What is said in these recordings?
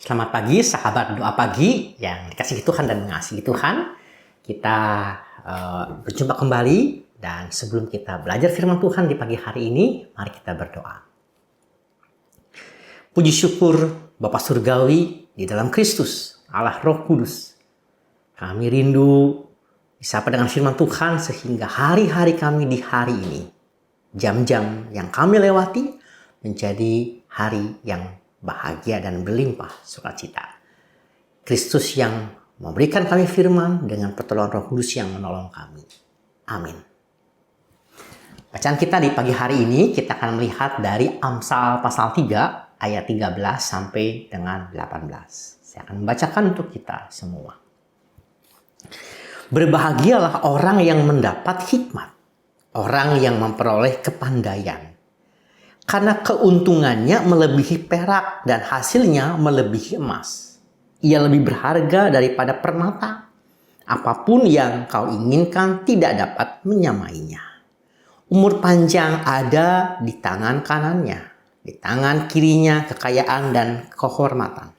Selamat pagi, sahabat doa pagi yang dikasihi Tuhan dan mengasihi Tuhan. Kita berjumpa kembali, dan sebelum kita belajar firman Tuhan di pagi hari ini, mari kita berdoa. Puji syukur Bapa Surgawi di dalam Kristus, Allah Roh Kudus. Kami rindu disapa dengan firman Tuhan sehingga hari-hari kami di hari ini, jam-jam yang kami lewati menjadi hari yang bahagia dan berlimpah sukacita. Kristus yang memberikan kami firman dengan pertolongan Roh Kudus yang menolong kami. Amin. Bacaan kita di pagi hari ini kita akan melihat dari Amsal pasal 3 ayat 13 sampai dengan 18. Saya akan membacakan untuk kita semua. Berbahagialah orang yang mendapat hikmat, orang yang memperoleh kepandaian. Karena keuntungannya melebihi perak dan hasilnya melebihi emas. Ia lebih berharga daripada permata. Apapun yang kau inginkan tidak dapat menyamainya. Umur panjang ada di tangan kanannya. Di tangan kirinya kekayaan dan kehormatan.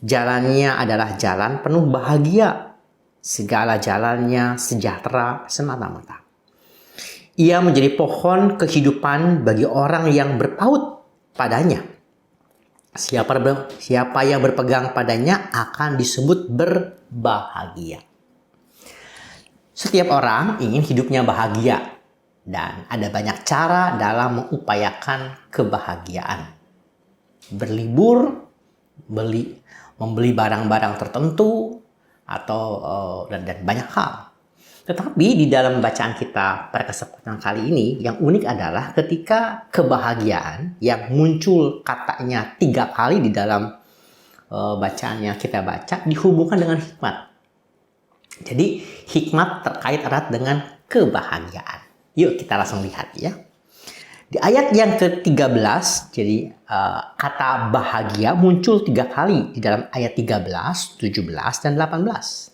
Jalannya adalah jalan penuh bahagia. Segala jalannya sejahtera semata-mata. Ia menjadi pohon kehidupan bagi orang yang berpaut padanya. Siapa yang berpegang padanya akan disebut berbahagia. Setiap orang ingin hidupnya bahagia, dan ada banyak cara dalam mengupayakan kebahagiaan. Berlibur, membeli barang-barang tertentu, atau dan banyak hal. Tetapi di dalam bacaan kita pada kesempatan kali ini, yang unik adalah ketika kebahagiaan yang muncul katanya 3 kali di dalam bacaan yang kita baca dihubungkan dengan hikmat. Jadi hikmat terkait erat dengan kebahagiaan. Yuk kita langsung lihat ya. Di ayat yang ke-13, jadi kata bahagia muncul 3 kali di dalam ayat 13, 17, dan 18.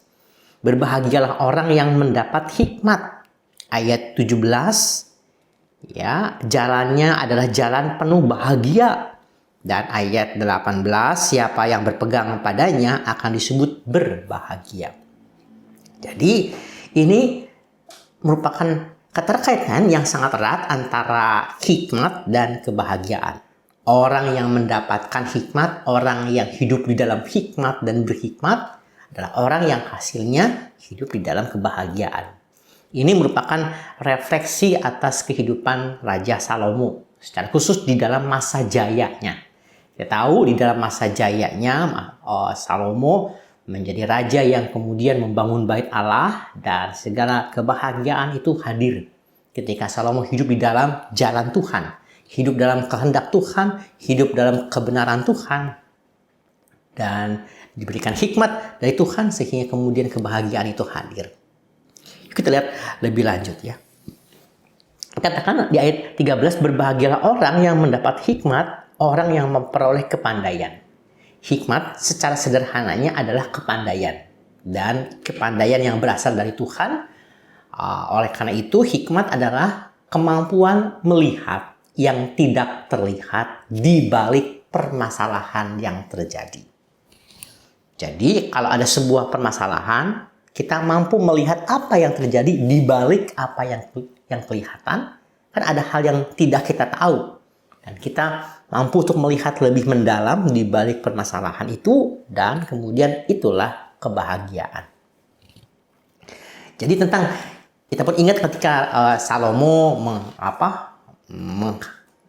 Berbahagialah orang yang mendapat hikmat. Ayat 17, ya, jalannya adalah jalan penuh bahagia. Dan ayat 18, siapa yang berpegang padanya akan disebut berbahagia. Jadi ini merupakan keterkaitan yang sangat erat antara hikmat dan kebahagiaan. Orang yang mendapatkan hikmat, orang yang hidup di dalam hikmat dan berhikmat adalah orang yang hasilnya hidup di dalam kebahagiaan. Ini merupakan refleksi atas kehidupan Raja Salomo, secara khusus di dalam masa jayanya. Kita tahu di dalam masa jayanya Salomo menjadi raja yang kemudian membangun bait Allah, dan segala kebahagiaan itu hadir ketika Salomo hidup di dalam jalan Tuhan, hidup dalam kehendak Tuhan, hidup dalam kebenaran Tuhan, dan diberikan hikmat dari Tuhan sehingga kemudian kebahagiaan itu hadir. Kita lihat lebih lanjut ya. Katakan di ayat 13, berbahagialah orang yang mendapat hikmat, orang yang memperoleh kepandaian. Hikmat secara sederhananya adalah kepandaian, dan kepandaian yang berasal dari Tuhan. Oleh karena itu hikmat adalah kemampuan melihat yang tidak terlihat di balik permasalahan yang terjadi. Jadi kalau ada sebuah permasalahan, kita mampu melihat apa yang terjadi di balik apa yang kelihatan. Kan ada hal yang tidak kita tahu. Dan kita mampu untuk melihat lebih mendalam di balik permasalahan itu, dan kemudian itulah kebahagiaan. Jadi kita pun ingat ketika Salomo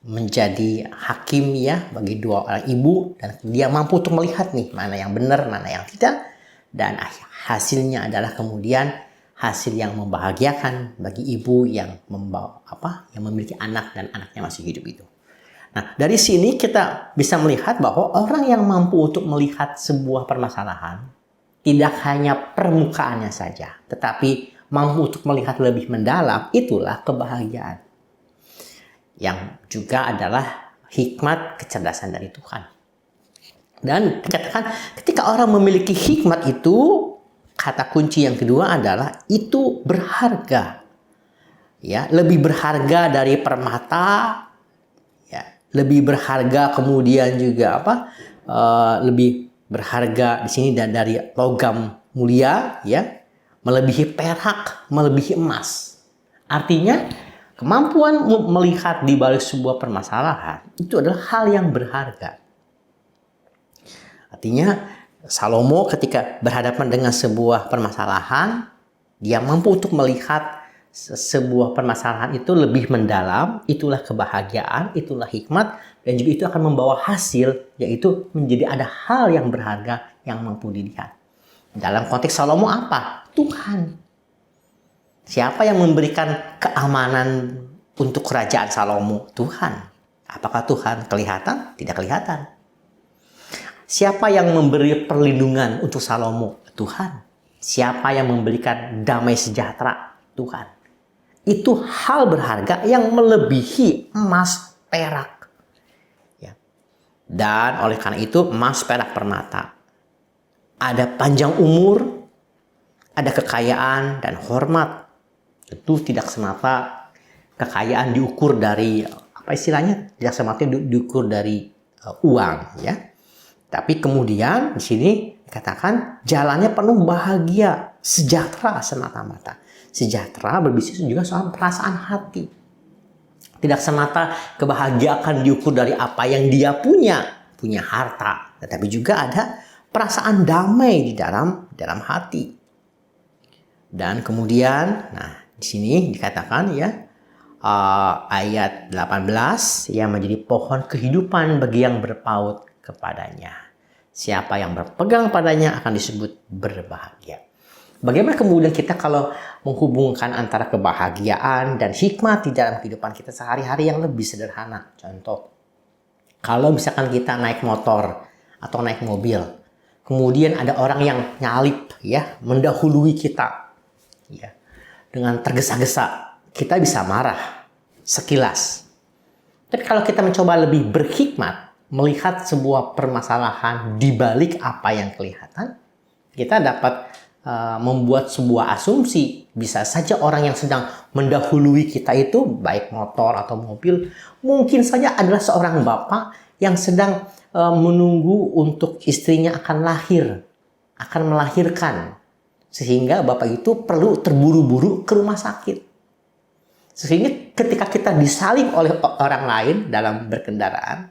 menjadi hakim ya bagi 2 orang ibu, dan dia mampu untuk melihat nih mana yang benar, mana yang tidak, dan hasilnya adalah kemudian hasil yang membahagiakan bagi ibu yang memiliki anak dan anaknya masih hidup itu. Nah, dari sini kita bisa melihat bahwa orang yang mampu untuk melihat sebuah permasalahan tidak hanya permukaannya saja, tetapi mampu untuk melihat lebih mendalam, itulah kebahagiaan. Yang juga adalah hikmat kecerdasan dari Tuhan. Dan dikatakan ketika orang memiliki hikmat itu, kata kunci yang kedua adalah itu berharga. Ya, lebih berharga dari permata, ya, lebih berharga kemudian juga lebih berharga di sini dan dari logam mulia, ya, melebihi perak, melebihi emas. Artinya kemampuan melihat di balik sebuah permasalahan itu adalah hal yang berharga. Artinya Salomo ketika berhadapan dengan sebuah permasalahan, dia mampu untuk melihat sebuah permasalahan itu lebih mendalam. Itulah kebahagiaan, itulah hikmat, dan juga itu akan membawa hasil, yaitu menjadi ada hal yang berharga yang mampu dilihat. Dalam konteks Salomo apa? Tuhan. Siapa yang memberikan keamanan untuk kerajaan Salomo? Tuhan. Apakah Tuhan kelihatan? Tidak kelihatan. Siapa yang memberi perlindungan untuk Salomo? Tuhan. Siapa yang memberikan damai sejahtera? Tuhan. Itu hal berharga yang melebihi emas, perak. Ya. Dan oleh karena itu emas, perak, permata. Ada panjang umur, ada kekayaan dan hormat. Tentu tidak semata kekayaan diukur dari apa istilahnya? Tidak semata diukur dari uang, ya. Tapi kemudian di sini dikatakan jalannya penuh bahagia, sejahtera semata-mata. Sejahtera berbisnis juga soal perasaan hati. Tidak semata kebahagiaan diukur dari apa yang dia punya harta, tetapi juga ada perasaan damai di dalam hati. Dan kemudian, nah di sini dikatakan ya ayat 18 yang menjadi pohon kehidupan bagi yang berpaut kepadanya. Siapa yang berpegang padanya akan disebut berbahagia. Bagaimana kemudian kita kalau menghubungkan antara kebahagiaan dan hikmat di dalam kehidupan kita sehari-hari yang lebih sederhana? Contoh, kalau misalkan kita naik motor atau naik mobil, kemudian ada orang yang nyalip, ya, mendahului kita, ya, dengan tergesa-gesa, kita bisa marah sekilas. Tapi kalau kita mencoba lebih berhikmat, melihat sebuah permasalahan di balik apa yang kelihatan, kita dapat membuat sebuah asumsi. Bisa saja orang yang sedang mendahului kita itu, baik motor atau mobil, mungkin saja adalah seorang bapak yang sedang menunggu untuk istrinya akan melahirkan. Sehingga bapak itu perlu terburu-buru ke rumah sakit. Sehingga ketika kita disalib oleh orang lain dalam berkendaraan,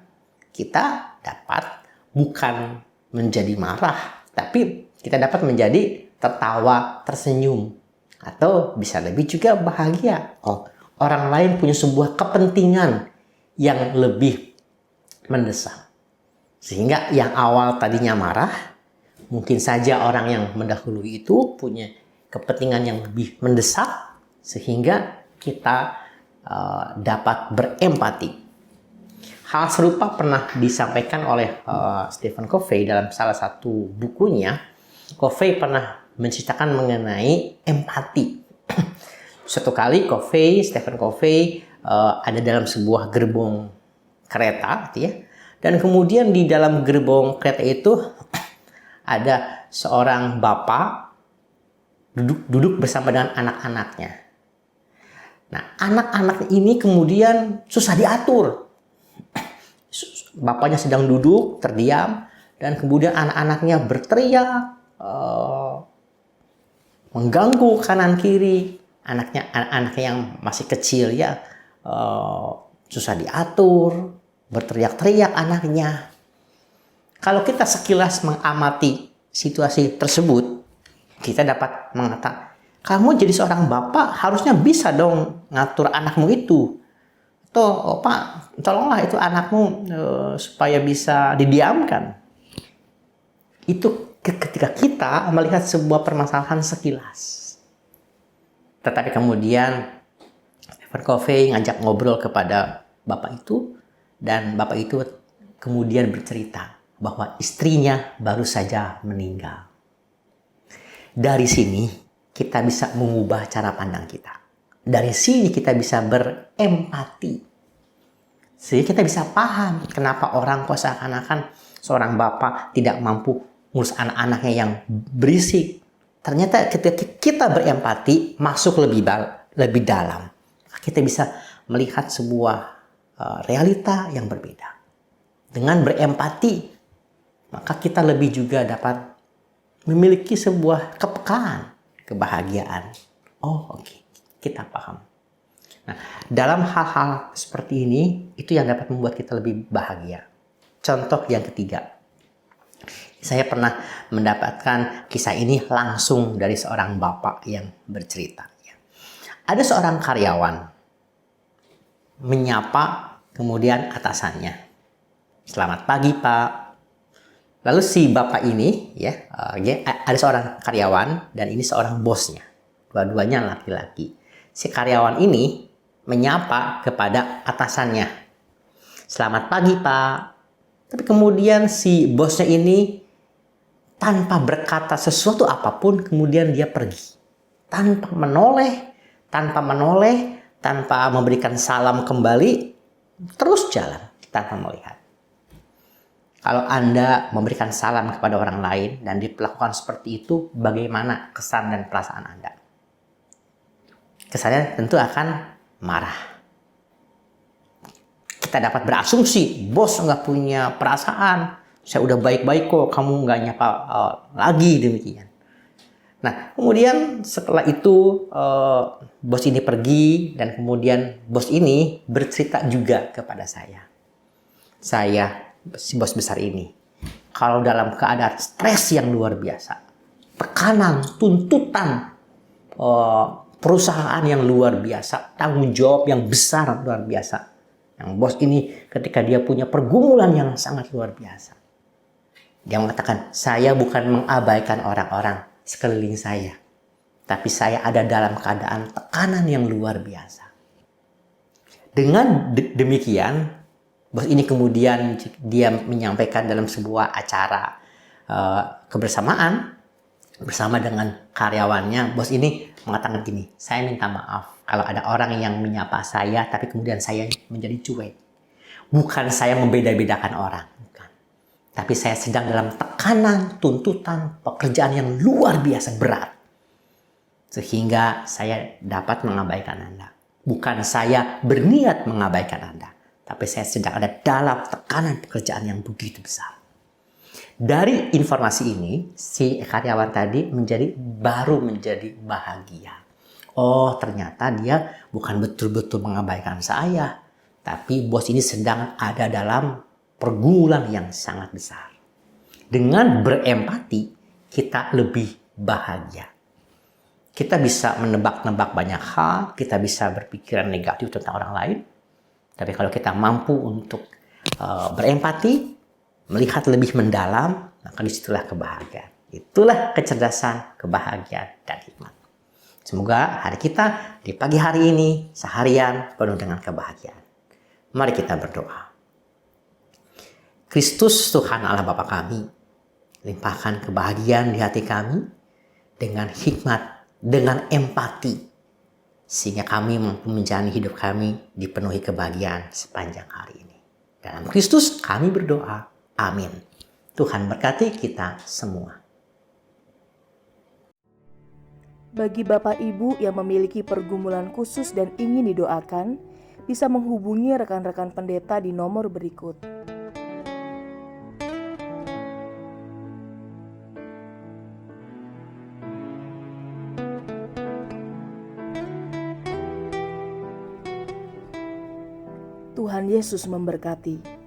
kita dapat bukan menjadi marah, tapi kita dapat menjadi tertawa, tersenyum, atau bisa lebih juga bahagia. Oh, orang lain punya sebuah kepentingan yang lebih mendesak. Sehingga yang awal tadinya marah, mungkin saja orang yang mendahului itu punya kepentingan yang lebih mendesak, sehingga kita dapat berempati. Hal serupa pernah disampaikan oleh Stephen Covey dalam salah satu bukunya. Covey pernah menceritakan mengenai empati. Suatu kali Stephen Covey ada dalam sebuah gerbong kereta, gitu ya. Dan kemudian di dalam gerbong kereta itu ada seorang bapak duduk bersama dengan anak-anaknya. Nah, anak-anak ini kemudian susah diatur. Bapaknya sedang duduk, terdiam, dan kemudian anak-anaknya berteriak, mengganggu kanan kiri. Anaknya yang masih kecil, ya, susah diatur, berteriak-teriak anaknya. Kalau kita sekilas mengamati situasi tersebut, kita dapat mengatakan, kamu jadi seorang bapak harusnya bisa dong ngatur anakmu itu. Tuh, Pak, tolonglah itu anakmu supaya bisa didiamkan. Itu ketika kita melihat sebuah permasalahan sekilas. Tetapi kemudian Stephen Covey ngajak ngobrol kepada bapak itu, dan bapak itu kemudian bercerita bahwa istrinya baru saja meninggal. Dari sini kita bisa mengubah cara pandang kita. Dari sini kita bisa berempati. Sehingga kita bisa paham kenapa orang kok seakan-akan seorang bapak tidak mampu ngurus anak-anaknya yang berisik. Ternyata ketika kita berempati, masuk lebih dalam, kita bisa melihat sebuah realita yang berbeda. Dengan berempati, maka kita lebih juga dapat memiliki sebuah kepekaan, kebahagiaan. Oh, oke, kita paham. Nah, dalam hal-hal seperti ini, itu yang dapat membuat kita lebih bahagia. Contoh yang ketiga, saya pernah mendapatkan kisah ini langsung dari seorang bapak yang bercerita. Ada seorang karyawan menyapa kemudian atasannya. Selamat pagi, Pak. Lalu si bapak ini, ada seorang karyawan dan ini seorang bosnya. Dua-duanya laki-laki. Si karyawan ini menyapa kepada atasannya. Selamat pagi, Pak. Tapi kemudian si bosnya ini tanpa berkata sesuatu apapun, kemudian dia pergi. Tanpa menoleh, tanpa memberikan salam kembali, terus jalan tanpa melihat. Kalau Anda memberikan salam kepada orang lain dan diperlakukan seperti itu, bagaimana kesan dan perasaan Anda? Kesannya tentu akan marah. Kita dapat berasumsi, bos nggak punya perasaan. Saya udah baik-baik kok, kamu nggak nyapa lagi, demikian. Nah, kemudian setelah itu bos ini pergi dan kemudian bos ini bercerita juga kepada saya. Saya, si bos besar ini, kalau dalam keadaan stres yang luar biasa, tekanan, tuntutan, perusahaan yang luar biasa, tanggung jawab yang besar luar biasa. Yang bos ini ketika dia punya pergumulan yang sangat luar biasa, dia mengatakan, saya bukan mengabaikan orang-orang sekeliling saya, tapi saya ada dalam keadaan tekanan yang luar biasa. Dengan demikian, bos ini kemudian dia menyampaikan dalam sebuah acara kebersamaan bersama dengan karyawannya. Bos ini mengatakan gini, saya minta maaf kalau ada orang yang menyapa saya, tapi kemudian saya menjadi cuek. Bukan saya membeda-bedakan orang, tapi saya sedang dalam tekanan, tuntutan, pekerjaan yang luar biasa berat. Sehingga saya dapat mengabaikan Anda. Bukan saya berniat mengabaikan Anda, tapi saya sedang ada dalam tekanan pekerjaan yang begitu besar. Dari informasi ini, si karyawan tadi baru menjadi bahagia. Oh, ternyata dia bukan betul-betul mengabaikan saya, tapi bos ini sedang ada dalam pergumulan yang sangat besar. Dengan berempati, kita lebih bahagia. Kita bisa menebak-nebak banyak hal, kita bisa berpikiran negatif tentang orang lain. Tapi kalau kita mampu untuk berempati, melihat lebih mendalam, maka disitulah kebahagiaan. Itulah kecerdasan, kebahagiaan, dan hikmat. Semoga hari kita di pagi hari ini, seharian penuh dengan kebahagiaan. Mari kita berdoa. Kristus Tuhan Allah Bapa kami, limpahkan kebahagiaan di hati kami dengan hikmat, dengan empati, sehingga kami mampu menjalani hidup kami dipenuhi kebahagiaan sepanjang hari ini. Dalam Kristus kami berdoa. Amin. Tuhan berkati kita semua. Bagi Bapak Ibu yang memiliki pergumulan khusus dan ingin didoakan, bisa menghubungi rekan-rekan pendeta di nomor berikut. Tuhan Yesus memberkati.